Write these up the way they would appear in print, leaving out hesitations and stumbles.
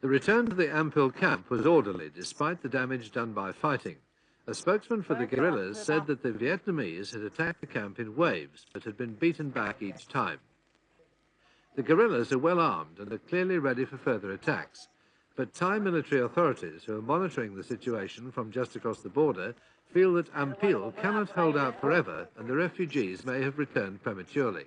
The return to the Amphil camp was orderly despite the damage done by fighting. A spokesman for the guerrillas said that the Vietnamese had attacked the camp in waves but had been beaten back each time. The guerrillas are well armed and are clearly ready for further attacks, but Thai military authorities who are monitoring the situation from just across the border feel that Amphil cannot hold out forever and the refugees may have returned prematurely.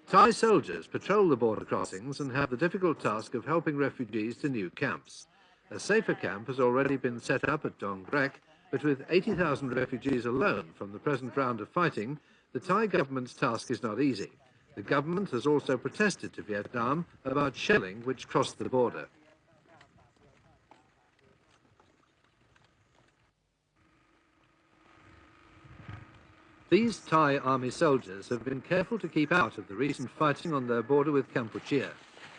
Thai soldiers patrol the border crossings and have the difficult task of helping refugees to new camps. A safer camp has already been set up at Dongrek, but with 80,000 refugees alone from the present round of fighting, the Thai government's task is not easy. The government has also protested to Vietnam about shelling which crossed the border. These Thai army soldiers have been careful to keep out of the recent fighting on their border with Kampuchea,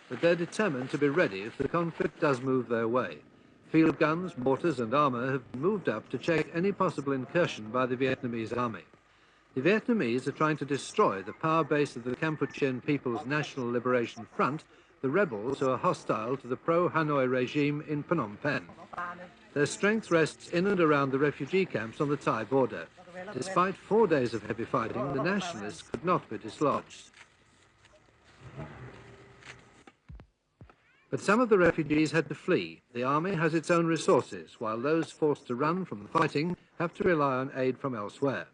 but they're determined to be ready if the conflict does move their way. Field guns, mortars and armour have been moved up to check any possible incursion by the Vietnamese army. The Vietnamese are trying to destroy the power base of the Kampuchean People's National Liberation Front, the rebels who are hostile to the pro-Hanoi regime in Phnom Penh. Their strength rests in and around the refugee camps on the Thai border. Despite 4 days of heavy fighting, the nationalists could not be dislodged. But some of the refugees had to flee. The army has its own resources, while those forced to run from the fighting have to rely on aid from elsewhere.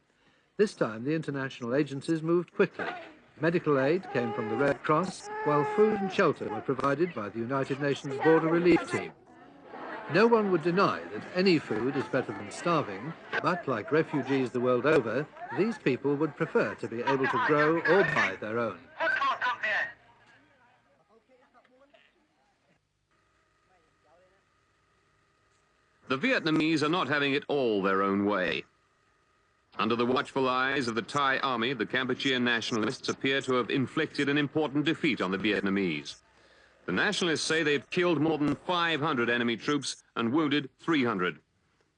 This time, the international agencies moved quickly. Medical aid came from the Red Cross, while food and shelter were provided by the United Nations Border Relief Team. No one would deny that any food is better than starving, but like refugees the world over, these people would prefer to be able to grow or buy their own. The Vietnamese are not having it all their own way. Under the watchful eyes of the Thai army, the Kampuchean nationalists appear to have inflicted an important defeat on the Vietnamese. The nationalists say they've killed more than 500 enemy troops and wounded 300.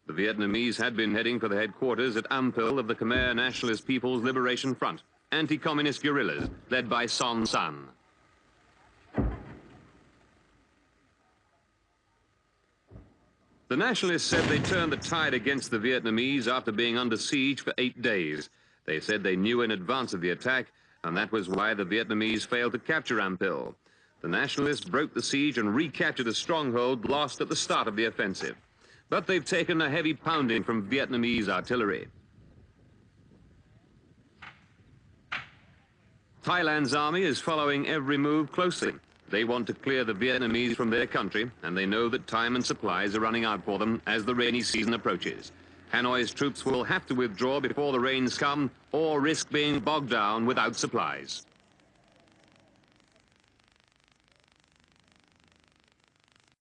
The Vietnamese had been heading for the headquarters at Amphil of the Khmer Nationalist People's Liberation Front, anti-communist guerrillas led by Son Sann. The nationalists said they turned the tide against the Vietnamese after being under siege for 8 days. They said they knew in advance of the attack, and that was why the Vietnamese failed to capture Amphil. The nationalists broke the siege and recaptured a stronghold lost at the start of the offensive. But they've taken a heavy pounding from Vietnamese artillery. Thailand's army is following every move closely. They want to clear the Vietnamese from their country, and they know that time and supplies are running out for them as the rainy season approaches. Hanoi's troops will have to withdraw before the rains come or risk being bogged down without supplies.